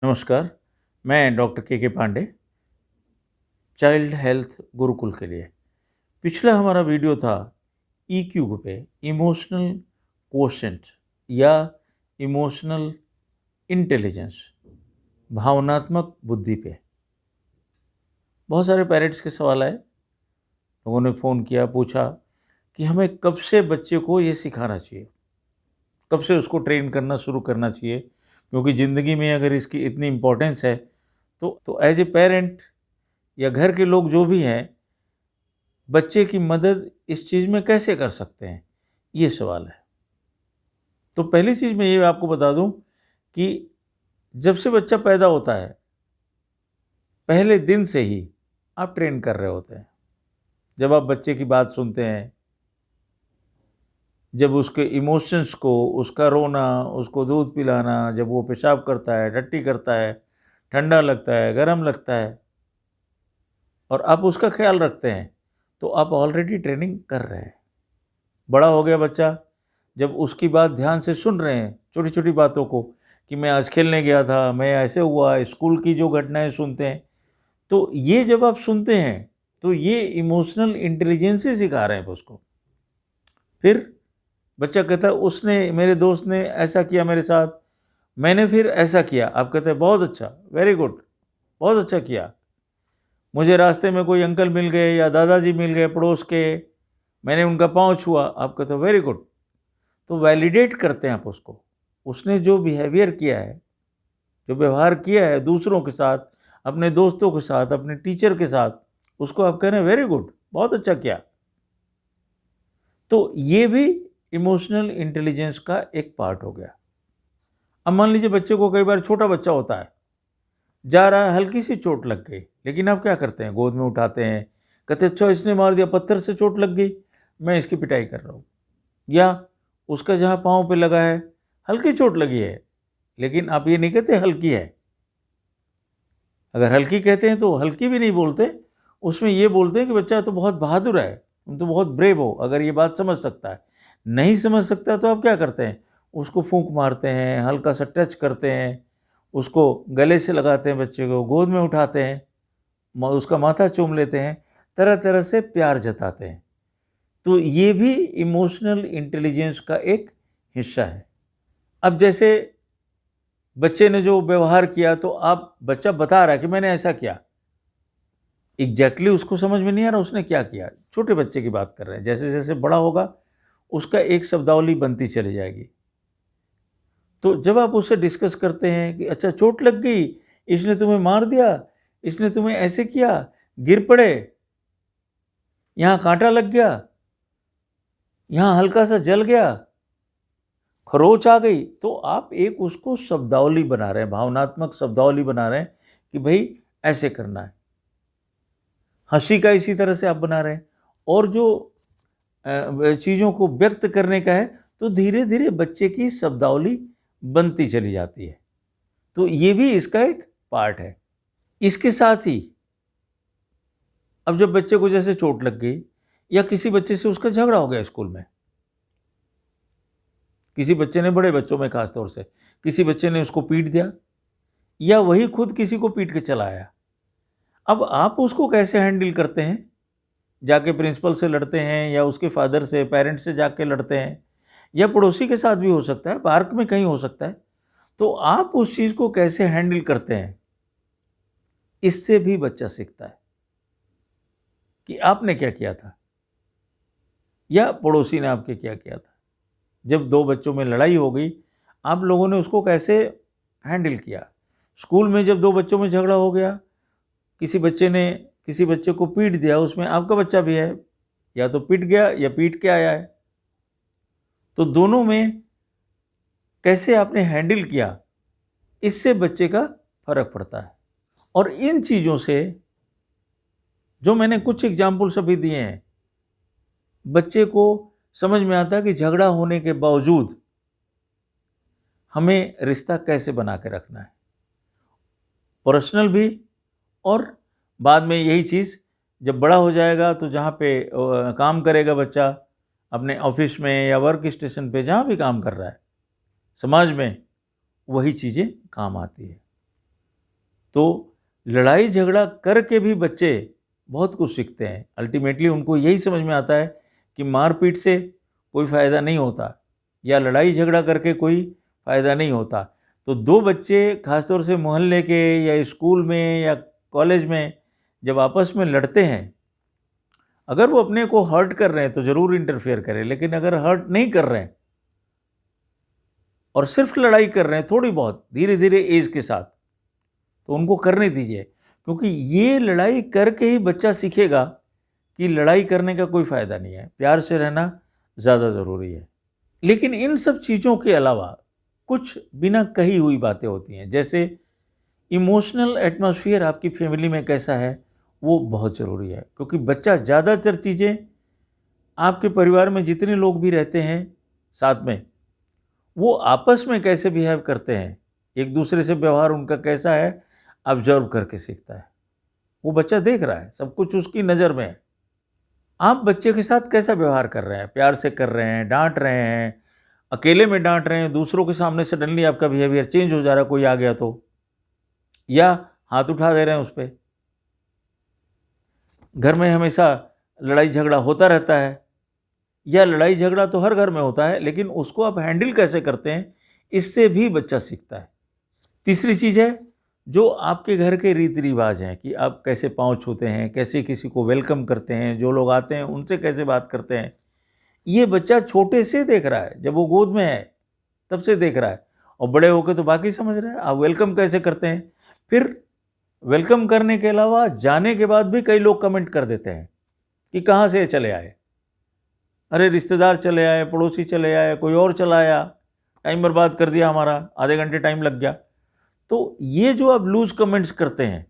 नमस्कार, मैं डॉक्टर के पांडे, चाइल्ड हेल्थ गुरुकुल के लिए। पिछला हमारा वीडियो था ईक्यू पे, इमोशनल क्वोशेंट या इमोशनल इंटेलिजेंस, भावनात्मक बुद्धि पे। बहुत सारे पेरेंट्स के सवाल आए, लोगों ने फ़ोन किया, पूछा कि हमें कब से बच्चे को ये सिखाना चाहिए, कब से उसको ट्रेन करना शुरू करना चाहिए, क्योंकि ज़िंदगी में अगर इसकी इतनी इम्पोर्टेंस है तो एज ए पेरेंट या घर के लोग जो भी हैं, बच्चे की मदद इस चीज़ में कैसे कर सकते हैं, ये सवाल है। तो पहली चीज़ मैं ये आपको बता दूं कि जब से बच्चा पैदा होता है, पहले दिन से ही आप ट्रेन कर रहे होते हैं। जब आप बच्चे की बात सुनते हैं, जब उसके इमोशंस को, उसका रोना, उसको दूध पिलाना, जब वो पेशाब करता है, टट्टी करता है, ठंडा लगता है, गर्म लगता है, और आप उसका ख्याल रखते हैं, तो आप ऑलरेडी ट्रेनिंग कर रहे हैं। बड़ा हो गया बच्चा, जब उसकी बात ध्यान से सुन रहे हैं, छोटी छोटी बातों को, कि मैं आज खेलने गया था, मैं ऐसे हुआ, स्कूल की जो घटनाएं सुनते हैं, तो ये जब आप सुनते हैं तो ये इमोशनल इंटेलिजेंस ही सिखा रहे हैं उसको। फिर बच्चा कहता है उसने, मेरे दोस्त ने ऐसा किया मेरे साथ, मैंने फिर ऐसा किया। आप कहते हैं बहुत अच्छा, वेरी गुड, बहुत अच्छा किया। मुझे रास्ते में कोई अंकल मिल गए या दादाजी मिल गए पड़ोस के, मैंने उनका पाँव छुआ। आप कहते हो वेरी गुड। तो वैलिडेट करते हैं आप उसको। उसने जो बिहेवियर किया है, जो व्यवहार किया है दूसरों के साथ, अपने दोस्तों के साथ, अपने टीचर के साथ, उसको आप कह रहे हैं वेरी गुड, बहुत अच्छा किया। तो ये भी इमोशनल इंटेलिजेंस का एक पार्ट हो गया। अब मान लीजिए बच्चे को, कई बार छोटा बच्चा होता है, जा रहा है, हल्की सी चोट लग गई, लेकिन आप क्या करते हैं, गोद में उठाते हैं, कहते अच्छा इसने मार दिया, पत्थर से चोट लग गई, मैं इसकी पिटाई कर रहा हूँ। या उसका जहाँ पाँव पे लगा है, हल्की चोट लगी है, लेकिन आप ये नहीं कहते हल्की है। अगर हल्की कहते हैं तो हल्की भी नहीं बोलते, उसमें ये बोलते हैं कि बच्चा तो बहुत बहादुर है, तुम तो बहुत ब्रेव हो, अगर ये बात समझ सकता है। नहीं समझ सकता तो आप क्या करते हैं, उसको फूंक मारते हैं, हल्का सा टच करते हैं, उसको गले से लगाते हैं, बच्चे को गोद में उठाते हैं, उसका माथा चूम लेते हैं, तरह तरह से प्यार जताते हैं। तो ये भी इमोशनल इंटेलिजेंस का एक हिस्सा है। अब जैसे बच्चे ने जो व्यवहार किया, तो आप, बच्चा बता रहा है कि मैंने ऐसा किया, एग्जैक्टली उसको समझ में नहीं आ रहा उसने क्या किया। छोटे बच्चे की बात कर रहे हैं, जैसे जैसे बड़ा होगा उसका एक शब्दावली बनती चली जाएगी। तो जब आप उससे डिस्कस करते हैं कि अच्छा चोट लग गई, इसने तुम्हें मार दिया, इसने तुम्हें ऐसे किया, गिर पड़े, यहाँ कांटा लग गया, यहाँ हल्का सा जल गया, खरोच आ गई, तो आप एक उसको शब्दावली बना रहे हैं, भावनात्मक शब्दावली बना रहे हैं कि भाई ऐसे करना है। हंसी का इसी तरह से आप बना रहे हैं। और जो चीज़ों को व्यक्त करने का है, तो धीरे धीरे बच्चे की शब्दावली बनती चली जाती है। तो ये भी इसका एक पार्ट है। इसके साथ ही अब जब बच्चे को जैसे चोट लग गई, या किसी बच्चे से उसका झगड़ा हो गया स्कूल में, किसी बच्चे ने, बड़े बच्चों में खास तौर से किसी बच्चे ने उसको पीट दिया, या वही खुद किसी को पीट के चला आया। अब आप उसको कैसे हैंडल करते हैं? जाके प्रिंसिपल से लड़ते हैं, या उसके फादर से, पेरेंट्स से जाके लड़ते हैं, या पड़ोसी के साथ भी हो सकता है, पार्क में कहीं हो सकता है। तो आप उस चीज़ को कैसे हैंडल करते हैं, इससे भी बच्चा सीखता है कि आपने क्या किया था, या पड़ोसी ने आपके क्या किया था। जब दो बच्चों में लड़ाई हो गई, आप लोगों ने उसको कैसे हैंडल किया। स्कूल में जब दो बच्चों में झगड़ा हो गया, किसी बच्चे ने किसी बच्चे को पीट दिया, उसमें आपका बच्चा भी है, या तो पिट गया या पीट के आया है, तो दोनों में कैसे आपने हैंडल किया, इससे बच्चे का फर्क पड़ता है। और इन चीज़ों से, जो मैंने कुछ एग्जाम्पल्स अभी दिए हैं, बच्चे को समझ में आता है कि झगड़ा होने के बावजूद हमें रिश्ता कैसे बना के रखना है, पर्सनल भी, और बाद में यही चीज़ जब बड़ा हो जाएगा तो जहाँ पे काम करेगा बच्चा, अपने ऑफिस में या वर्क स्टेशन पे, जहाँ भी काम कर रहा है, समाज में, वही चीज़ें काम आती है। तो लड़ाई झगड़ा करके भी बच्चे बहुत कुछ सीखते हैं। अल्टीमेटली उनको यही समझ में आता है कि मारपीट से कोई फ़ायदा नहीं होता या लड़ाई झगड़ा करके कोई फ़ायदा नहीं होता। तो दो बच्चे खासतौर से मोहल्ले के या स्कूल में या कॉलेज में जब आपस में लड़ते हैं, अगर वो अपने को हर्ट कर रहे हैं तो ज़रूर इंटरफेयर करें, लेकिन अगर हर्ट नहीं कर रहे हैं और सिर्फ लड़ाई कर रहे हैं थोड़ी बहुत धीरे धीरे एज के साथ, तो उनको करने दीजिए, क्योंकि ये लड़ाई करके ही बच्चा सीखेगा कि लड़ाई करने का कोई फ़ायदा नहीं है, प्यार से रहना ज़्यादा ज़रूरी है। लेकिन इन सब चीज़ों के अलावा कुछ बिना कही हुई बातें होती हैं, जैसे इमोशनल एटमॉस्फेयर आपकी फैमिली में कैसा है, वो बहुत ज़रूरी है। क्योंकि बच्चा ज़्यादातर चीज़ें आपके परिवार में जितने लोग भी रहते हैं साथ में, वो आपस में कैसे बिहेव करते हैं, एक दूसरे से व्यवहार उनका कैसा है, ऑब्जर्व करके सीखता है। वो बच्चा देख रहा है, सब कुछ उसकी नज़र में है। आप बच्चे के साथ कैसा व्यवहार कर रहे हैं, प्यार से कर रहे हैं, डांट रहे हैं, अकेले में डांट रहे हैं, दूसरों के सामने सडनली आपका बिहेवियर चेंज हो जा रहा है कोई आ गया तो, या हाथ उठा दे रहे हैं उस पर। घर में हमेशा लड़ाई झगड़ा होता रहता है, या लड़ाई झगड़ा तो हर घर में होता है, लेकिन उसको आप हैंडल कैसे करते हैं, इससे भी बच्चा सीखता है। तीसरी चीज़ है जो आपके घर के रीति रिवाज हैं, कि आप कैसे पाँव छूते हैं, कैसे किसी को वेलकम करते हैं, जो लोग आते हैं उनसे कैसे बात करते हैं। ये बच्चा छोटे से देख रहा है, जब वो गोद में है तब से देख रहा है, और बड़े होकर तो बाकी समझ रहा है आप वेलकम कैसे करते हैं। फिर वेलकम करने के अलावा जाने के बाद भी कई लोग कमेंट कर देते हैं कि कहाँ से चले आए, अरे रिश्तेदार चले आए, पड़ोसी चले आए, कोई और चला आया, टाइम बर्बाद कर दिया हमारा, आधे घंटे टाइम लग गया। तो ये जो आप लूज कमेंट्स करते हैं,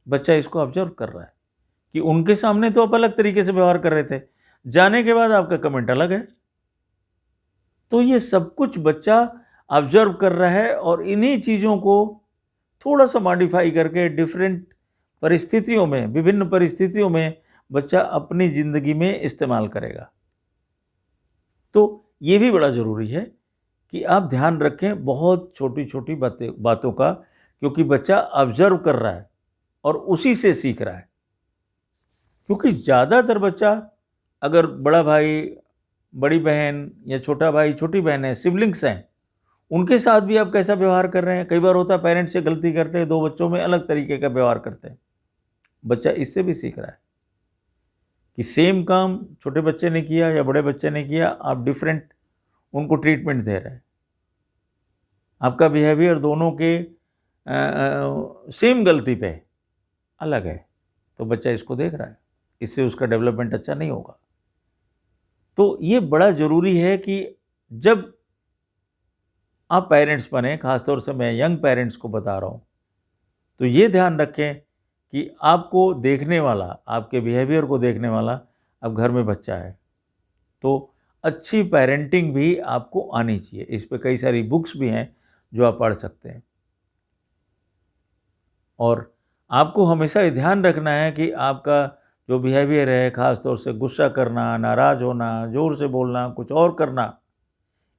बच्चा इसको ऑब्जर्व कर रहा है कि उनके सामने तो आप अलग तरीके से व्यवहार कर रहे थे, जाने के बाद आपका कमेंट अलग है। तो ये सब कुछ बच्चा ऑब्जर्व कर रहा है, और इन्हीं चीज़ों को थोड़ा सा मॉडिफाई करके डिफरेंट परिस्थितियों में, विभिन्न परिस्थितियों में बच्चा अपनी ज़िंदगी में इस्तेमाल करेगा। तो ये भी बड़ा ज़रूरी है कि आप ध्यान रखें बहुत छोटी छोटी बातों का, क्योंकि बच्चा ऑब्जर्व कर रहा है और उसी से सीख रहा है। क्योंकि ज़्यादातर बच्चा, अगर बड़ा भाई, बड़ी बहन या छोटा भाई, छोटी बहन है, सिबलिंग्स हैं, उनके साथ भी आप कैसा व्यवहार कर रहे हैं। कई बार होता है पेरेंट्स से गलती करते हैं, दो बच्चों में अलग तरीके का व्यवहार करते हैं, बच्चा इससे भी सीख रहा है कि सेम काम छोटे बच्चे ने किया या बड़े बच्चे ने किया, आप डिफरेंट उनको ट्रीटमेंट दे रहे हैं। आपका बिहेवियर दोनों के सेम गलती पे अलग है, तो बच्चा इसको देख रहा है, इससे उसका डेवलपमेंट अच्छा नहीं होगा। तो ये बड़ा ज़रूरी है कि जब आप पेरेंट्स बने, खासतौर से मैं यंग पेरेंट्स को बता रहा हूँ, तो ये ध्यान रखें कि आपको देखने वाला, आपके बिहेवियर को देखने वाला अब घर में बच्चा है, तो अच्छी पेरेंटिंग भी आपको आनी चाहिए। इस पे कई सारी बुक्स भी हैं जो आप पढ़ सकते हैं। और आपको हमेशा ये ध्यान रखना है कि आपका जो बिहेवियर है, ख़ास तौर से गुस्सा करना, नाराज़ होना, ज़ोर से बोलना, कुछ और करना,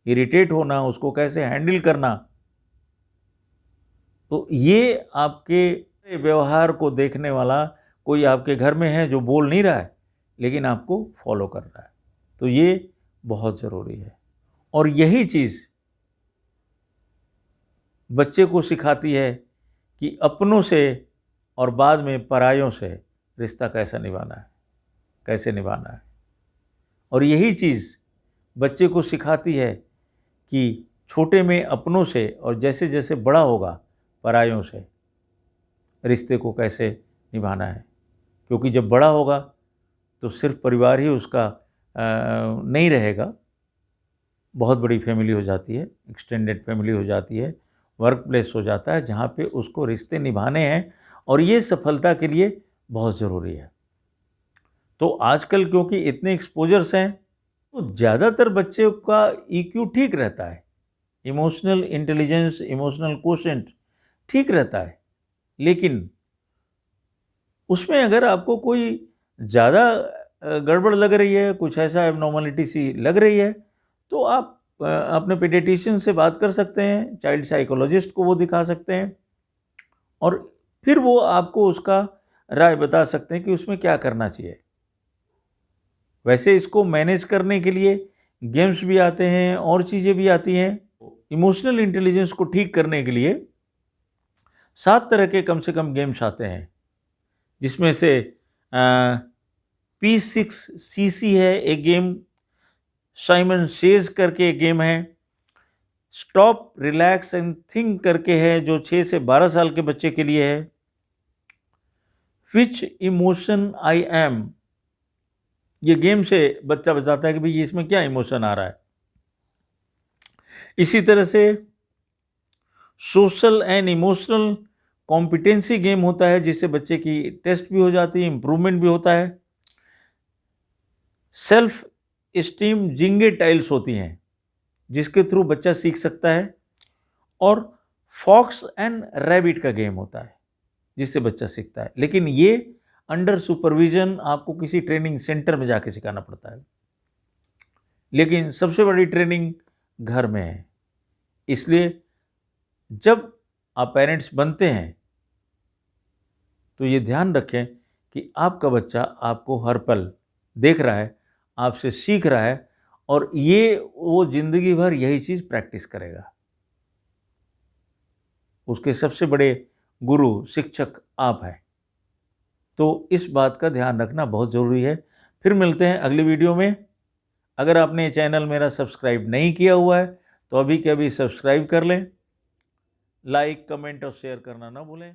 इरिटेट होना, उसको कैसे हैंडल करना, तो ये आपके व्यवहार को देखने वाला कोई आपके घर में है जो बोल नहीं रहा है, लेकिन आपको फॉलो कर रहा है। तो ये बहुत ज़रूरी है, और यही चीज़ बच्चे को सिखाती है कि अपनों से और बाद में परायों से रिश्ता कैसा निभाना है, कैसे निभाना है। और यही चीज़ बच्चे को सिखाती है कि छोटे में अपनों से, और जैसे जैसे बड़ा होगा परायों से, रिश्ते को कैसे निभाना है। क्योंकि जब बड़ा होगा तो सिर्फ परिवार ही उसका नहीं रहेगा, बहुत बड़ी फैमिली हो जाती है, एक्सटेंडेड फैमिली हो जाती है, वर्क प्लेस हो जाता है, जहाँ पे उसको रिश्ते निभाने हैं, और ये सफलता के लिए बहुत ज़रूरी है। तो आजकल क्योंकि इतने एक्सपोजर्स हैं, तो ज़्यादातर बच्चे का ईक्यू ठीक रहता है, इमोशनल इंटेलिजेंस, इमोशनल कोशेंट ठीक रहता है, लेकिन उसमें अगर आपको कोई ज़्यादा गड़बड़ लग रही है, कुछ ऐसा एबनॉर्मलिटी सी लग रही है, तो आप अपने पीडियाट्रिशियन से बात कर सकते हैं, चाइल्ड साइकोलॉजिस्ट को वो दिखा सकते हैं, और फिर वो आपको उसका राय बता सकते हैं कि उसमें क्या करना चाहिए। वैसे इसको मैनेज करने के लिए गेम्स भी आते हैं और चीज़ें भी आती हैं। इमोशनल इंटेलिजेंस को ठीक करने के लिए 7 तरह के कम से कम गेम्स आते हैं, जिसमें से P6CC है एक गेम, साइमन सेज करके एक गेम है, स्टॉप रिलैक्स एंड थिंक करके है जो 6 से 12 साल के बच्चे के लिए है, विच इमोशन आई एम, ये गेम से बच्चा बताता है कि भाई इसमें क्या इमोशन आ रहा है। इसी तरह से social and emotional competency game होता है, जिससे बच्चे की टेस्ट भी हो जाती है, इंप्रूवमेंट भी होता है। सेल्फ स्टीम जिंगे टाइल्स होती हैं, जिसके थ्रू बच्चा सीख सकता है। और फॉक्स एंड रैबिट का गेम होता है, जिससे बच्चा सीखता है, लेकिन ये अंडर सुपरविजन आपको किसी ट्रेनिंग सेंटर में जाके सिखाना पड़ता है। लेकिन सबसे बड़ी ट्रेनिंग घर में है। इसलिए जब आप पेरेंट्स बनते हैं तो ये ध्यान रखें कि आपका बच्चा आपको हर पल देख रहा है, आपसे सीख रहा है, और ये वो जिंदगी भर यही चीज़ प्रैक्टिस करेगा। उसके सबसे बड़े गुरु शिक्षक आप हैं। तो इस बात का ध्यान रखना बहुत ज़रूरी है। फिर मिलते हैं अगली वीडियो में। अगर आपने चैनल मेरा सब्सक्राइब नहीं किया हुआ है तो अभी के अभी सब्सक्राइब कर लें। लाइक, कमेंट और शेयर करना ना भूलें।